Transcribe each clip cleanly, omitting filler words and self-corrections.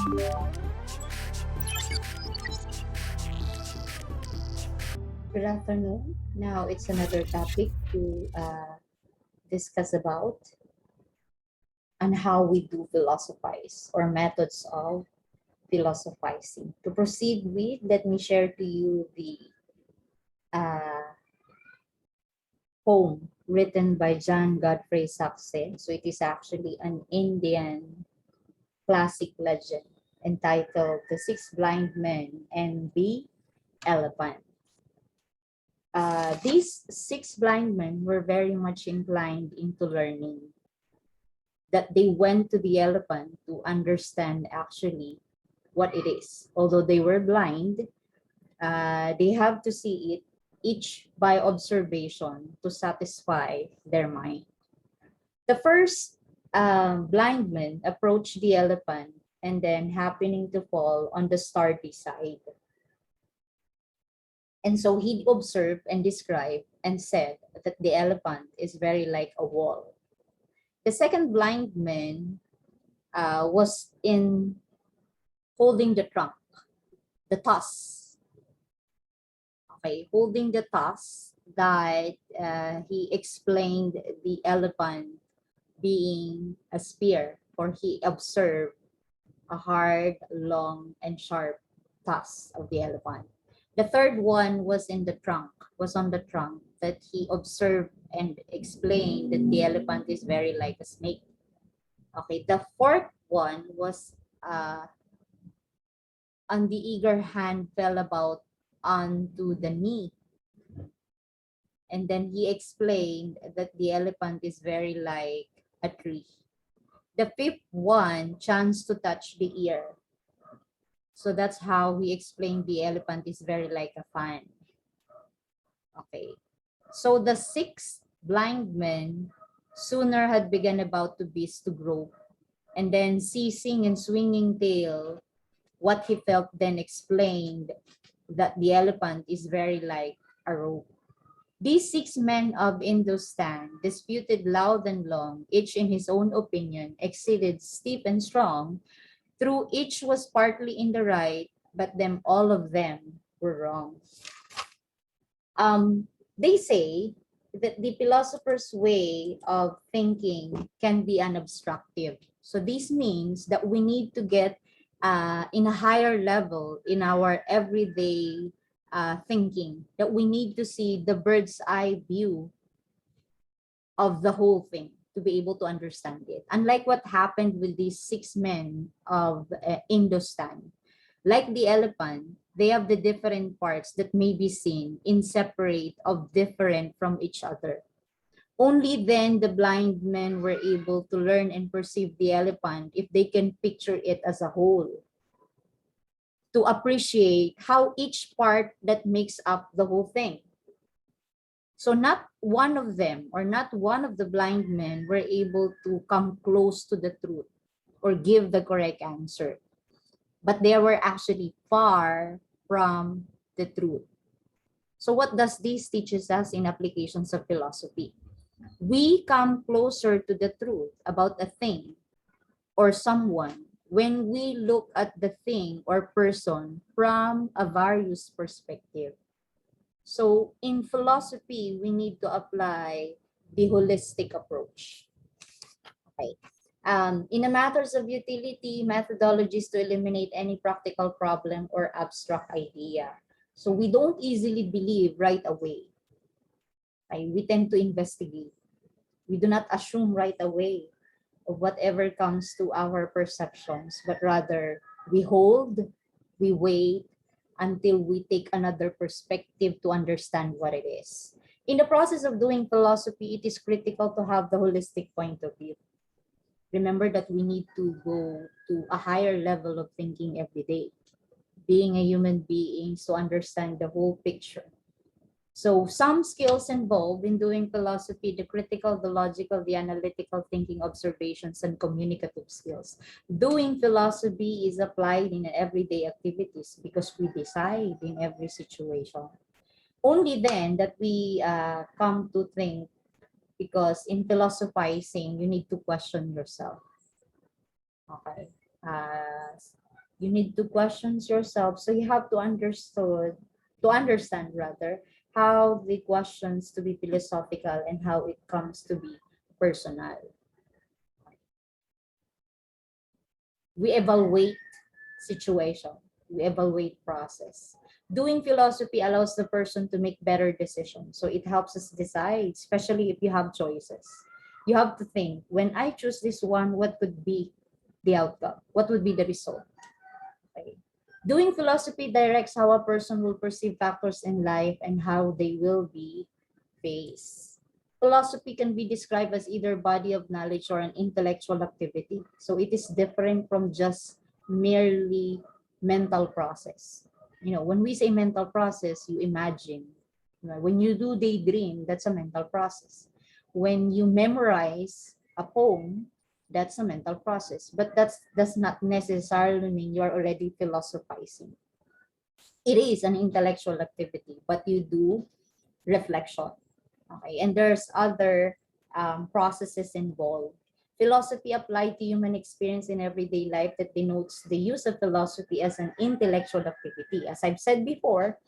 Good afternoon. Now it's another topic to discuss about on how we do philosophize or methods of philosophizing. To proceed with, let me share to you the uh, poem written by John Godfrey Saxe. So it is actually an Indian classic legend entitled The Six Blind Men and the Elephant. These six blind men were very much inclined into learning, that they went to the elephant to understand actually what it is. Although they were blind, they have to see it each by observation to satisfy their mind. The first blind man approached the elephant and then happening to fall on the starry side. And so he observed and described and said that the elephant is very like a wall. The second blind man was in holding the trunk, the tusk. Okay, holding the tusk that he explained the elephant being a spear, for he observed a hard, long, and sharp tusk of the elephant. The third one was in the trunk, was on the trunk, that he observed and explained that the elephant is very like a snake. Okay, the fourth one was on the eager hand fell about onto the knee. And then he explained that the elephant is very like a tree. The fifth one chanced to touch the ear. So that's how he explained the elephant is very like a fan. Okay. So the sixth blind man sooner had begun about to beast to grow, and then ceasing and swinging tail, what he felt then explained that the elephant is very like a rope. These six men of Hindustan disputed loud and long, each in his own opinion, exceeded steep and strong, through each was partly in the right, but them all of them were wrong. They say that the philosopher's way of thinking can be unobstructive. So this means that we need to get in a higher level in our everyday thinking, that we need to see the bird's eye view of the whole thing to be able to understand it. Unlike what happened with these six men of Hindustan, like the elephant, they have the different parts that may be seen in separate of different from each other. Only then the blind men were able to learn and perceive the elephant if they can picture it as a whole, to appreciate how each part that makes up the whole thing. So not one of them or not one of the blind men were able to come close to the truth or give the correct answer, but they were actually far from the truth. So what does this teaches us in applications of philosophy? We come closer to the truth about a thing or someone when we look at the thing or person from a various perspective. So in philosophy, we need to apply the holistic approach. Okay. In the matters of utility, methodologies to eliminate any practical problem or abstract idea. So we don't easily believe right away. Okay? We tend to investigate. We do not assume right away of whatever comes to our perceptions, but rather we hold, we wait until we take another perspective to understand what it is. In the process of doing philosophy, it is critical to have the holistic point of view. Remember that we need to go to a higher level of thinking every day, being a human being, to understand the whole picture. So some skills involved in doing philosophy: the critical, the logical, the analytical thinking, observations, and communicative skills. Doing philosophy is applied in everyday activities because we decide in every situation. Only then that we come to think, because in philosophizing, you need to question yourself. Okay. You need to question yourself. So you have to understand rather how the questions to be philosophical and how it comes to be personal. We evaluate situation. We evaluate process. Doing philosophy allows the person to make better decisions. So it helps us decide, especially if you have choices. You have to think, when I choose this one, what could be the outcome? What would be the result? Okay. Doing philosophy directs how a person will perceive factors in life and how they will be faced. Philosophy can be described as either body of knowledge or an intellectual activity. So it is different from just merely mental process. You know, when we say mental process, you imagine. When you do daydream, that's a mental process. When you memorize a poem, that's a mental process. But that does not necessarily mean you're already philosophizing. It is an intellectual activity, but you do reflection. Okay, and there's other processes involved. Philosophy applied to human experience in everyday life that denotes the use of philosophy as an intellectual activity. As I've said before,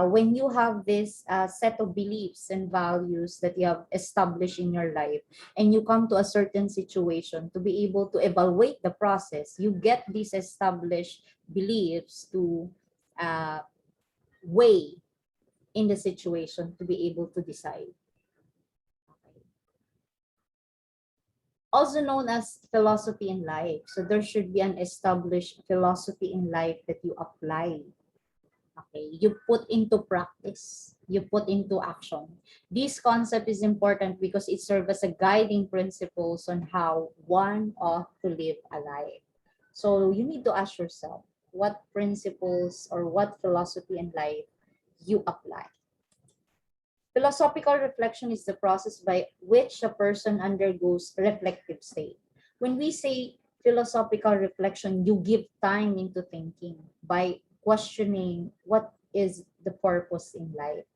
when you have this set of beliefs and values that you have established in your life, and you come to a certain situation to be able to evaluate the process, you get these established beliefs to weigh in the situation to be able to decide. Also known as philosophy in life. So there should be an established philosophy in life that you apply. Okay, you put into practice, you put into action. This concept is important because it serves as a guiding principles on how one ought to live a life. So you need to ask yourself what principles or what philosophy in life you apply. Philosophical reflection is the process by which a person undergoes reflective state. When we say philosophical reflection, you give time into thinking by questioning what is the purpose in life.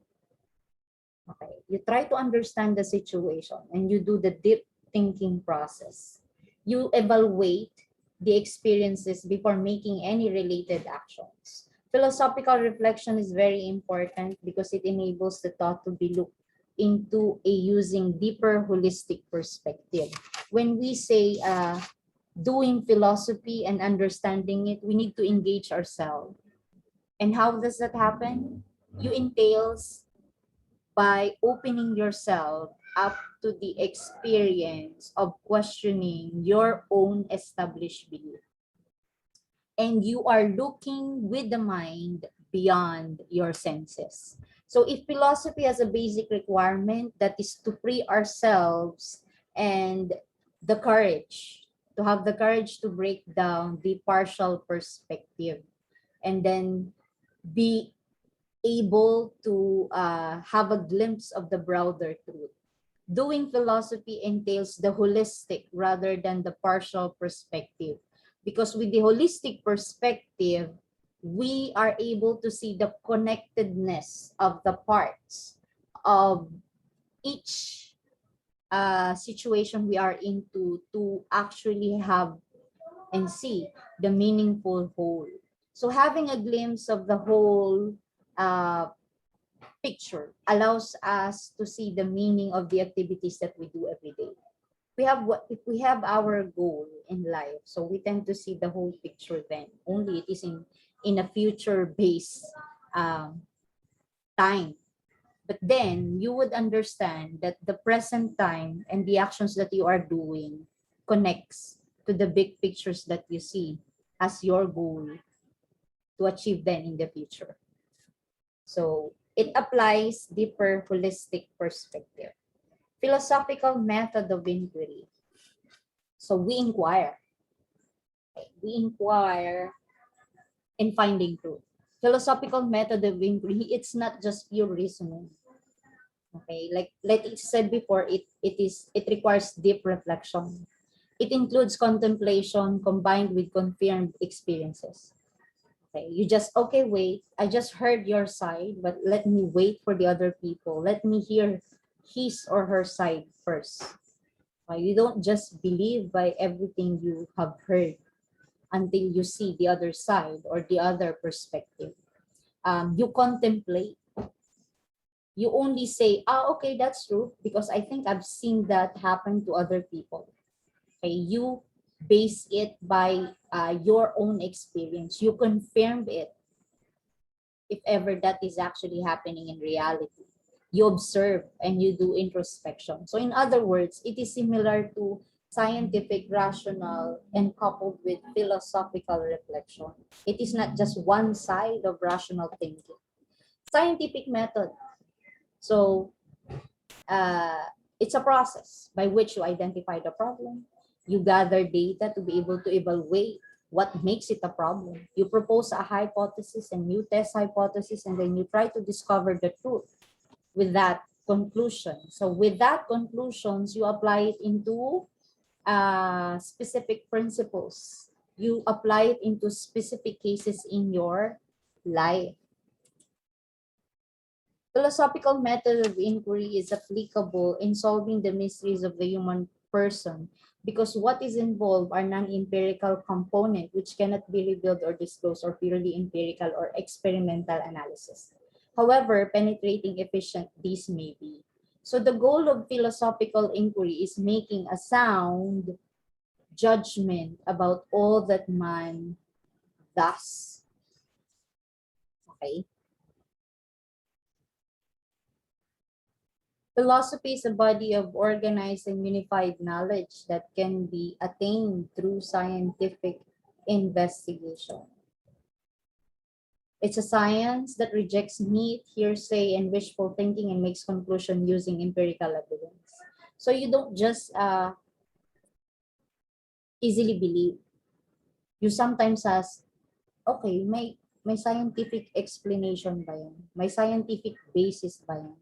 Okay, you try to understand the situation and you do the deep thinking process. You evaluate the experiences before making any related actions. Philosophical reflection is very important because it enables the thought to be looked into a using deeper holistic perspective. When we say doing philosophy and understanding it, we need to engage ourselves. And how does that happen? You entails by opening yourself up to the experience of questioning your own established belief. And you are looking with the mind beyond your senses. So if philosophy has a basic requirement, that is to free ourselves and the courage, to have the courage to break down the partial perspective and then be able to have a glimpse of the broader truth. Doing philosophy entails the holistic rather than the partial perspective. Because with the holistic perspective, we are able to see the connectedness of the parts of each situation we are into to actually have and see the meaningful whole. So having a glimpse of the whole uh, picture allows us to see the meaning of the activities that we do every day. We have what if we have our goal in life, so we tend to see the whole picture. Then only it is in a future based time. But then you would understand that the present time and the actions that you are doing connects to the big pictures that you see as your goal to achieve then in the future. So it applies deeper holistic perspective. Philosophical method of inquiry. So we inquire. Okay? We inquire in finding truth. Philosophical method of inquiry, it's not just pure reasoning. Okay, like it said before, it requires deep reflection. It includes contemplation combined with confirmed experiences. Okay, you just, okay, wait, I just heard your side, but let me wait for the other people. Let me hear his or her side first. You don't just believe by everything you have heard. until you see the other side or the other perspective. You contemplate. You only say, okay, that's true, because I think I've seen that happen to other people. Okay, you base it by your own experience. You confirm it if ever that is actually happening in reality. You observe and you do introspection. So in other words, it is similar to scientific, rational, and coupled with philosophical reflection. It is not just one side of rational thinking. Scientific method. So it's a process by which you identify the problem. You gather data to be able to evaluate what makes it a problem. You propose a hypothesis and you test hypothesis, and then you try to discover the truth with that conclusion. So with that conclusions, you apply it into specific principles. You apply it into specific cases in your life. Philosophical method of inquiry is applicable in solving the mysteries of the human person, because what is involved are non-empirical component which cannot be revealed or disclosed, or purely empirical or experimental analysis. However penetrating efficient these may be. So the goal of philosophical inquiry is making a sound judgment about all that man does. Okay? Philosophy is a body of organized and unified knowledge that can be attained through scientific investigation. It's a science that rejects myth, hearsay, and wishful thinking and makes conclusion using empirical evidence. So you don't just easily believe. You sometimes ask, okay, may scientific explanation ba yan? May scientific basis ba yan?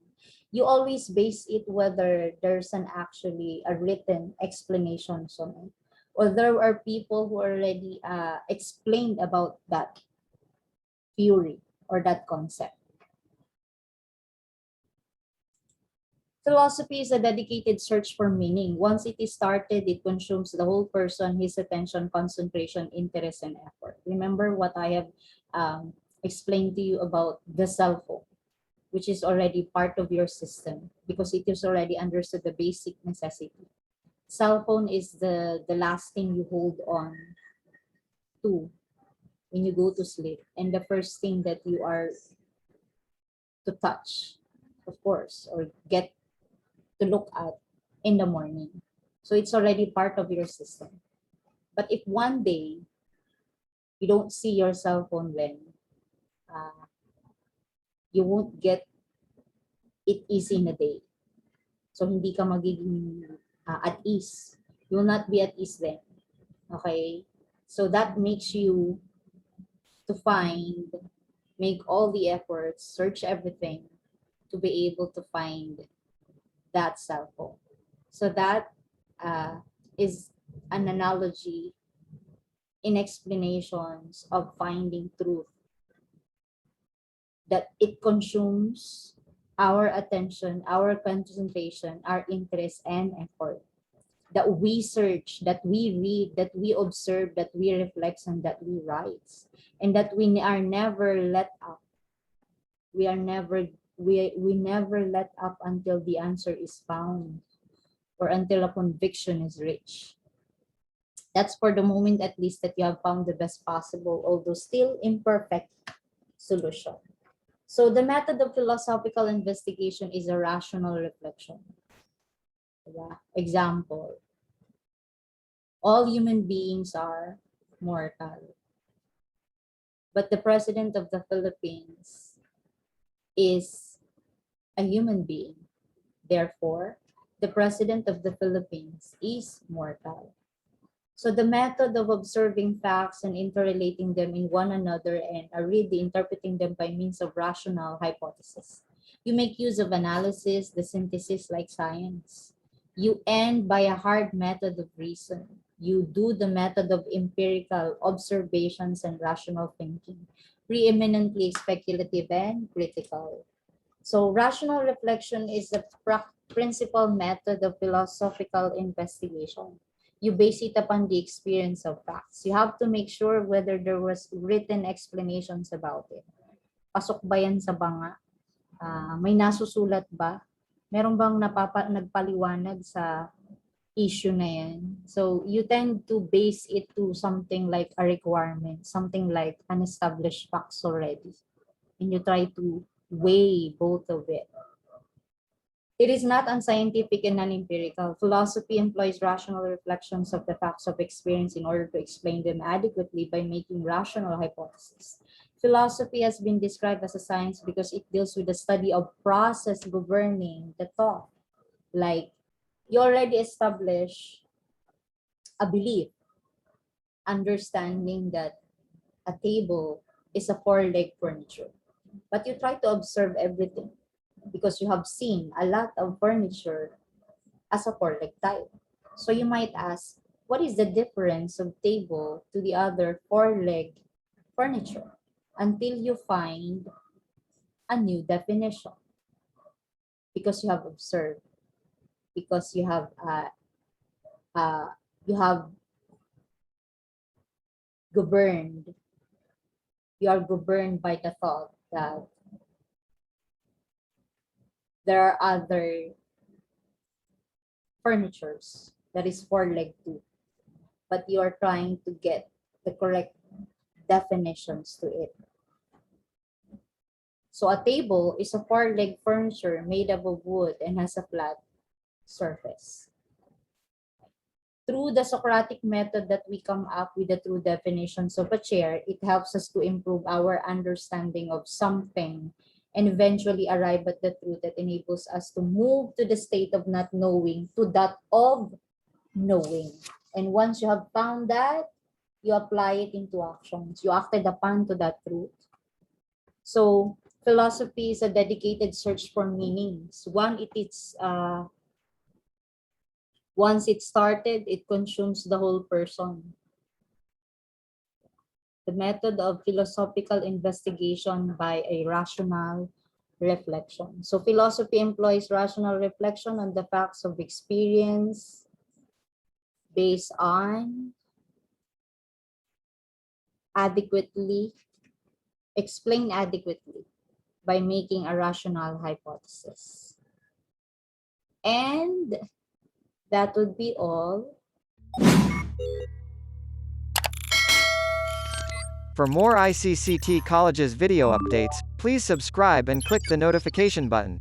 You always base it whether there's an actually a written explanation on it, or there are people who already explained about that theory or that concept. Philosophy is a dedicated search for meaning. Once it is started, it consumes the whole person, his attention, concentration, interest, and effort. Remember what I have explained to you about the cell phone, which is already part of your system because it is already understood the basic necessity. Cell phone is the last thing you hold on to when you go to sleep, and the first thing that you are to touch, of course, or get to look at in the morning. So it's already part of your system. But if one day you don't see your cell phone, then you won't get it easy in a day. So hindi ka magiging at ease. You will not be at ease then. Okay? So that makes you to make all the efforts, search everything to be able to find that cell phone. So that is an analogy in explanations of finding truth, that it consumes our attention, our concentration, our interest, and effort. That we search, that we read, that we observe, that we reflect, and that we write. And that we are never let up. We never let up until the answer is found, or until a conviction is reached. That's for the moment, at least, that you have found the best possible, although still imperfect, solution. So the method of philosophical investigation is a rational reflection. Example, all human beings are mortal. But the president of the Philippines is a human being. Therefore, the president of the Philippines is mortal. So the method of observing facts and interrelating them in one another and really interpreting them by means of rational hypothesis. You make use of analysis, the synthesis like science. You end by a hard method of reason. You do the method of empirical observations and rational thinking, preeminently speculative and critical. So rational reflection is the principal method of philosophical investigation. you base it upon the experience of facts. You have to make sure whether there was written explanations about it. Pasok ba yan sa banga? May nasusulat ba? Meron bang nagpaliwanag sa issue na yan? So you tend to base it to something like a requirement, something like an established facts already. And you try to weigh both of it. It is not unscientific and non-empirical. Philosophy employs rational reflections of the facts of experience in order to explain them adequately by making rational hypotheses. Philosophy has been described as a science because it deals with the study of process governing the thought. Like, you already establish a belief, understanding that a table is a four-leg furniture. But you try to observe everything, because you have seen a lot of furniture as a four-leg type. So you might ask, what is the difference of table to the other four-leg furniture? Until you find a new definition. Because you have observed, because you have governed, you are governed by the thought that there are other furnitures that is four-leg too, but you are trying to get the correct definitions to it. So a table is a four-leg furniture made up of wood and has a flat surface. Through the Socratic method that we come up with the true definitions of a chair, it helps us to improve our understanding of something and eventually arrive at the truth that enables us to move to the state of not knowing to that of knowing. And once you have found that, you apply it into actions. You acted upon to that truth. So philosophy is a dedicated search for meanings. Once it started, it consumes the whole person. The method of philosophical investigation by a rational reflection. So philosophy employs rational reflection on the facts of experience based on explain adequately by making a rational hypothesis. And that would be all. For more ICCT College's video updates, please subscribe and click the notification button.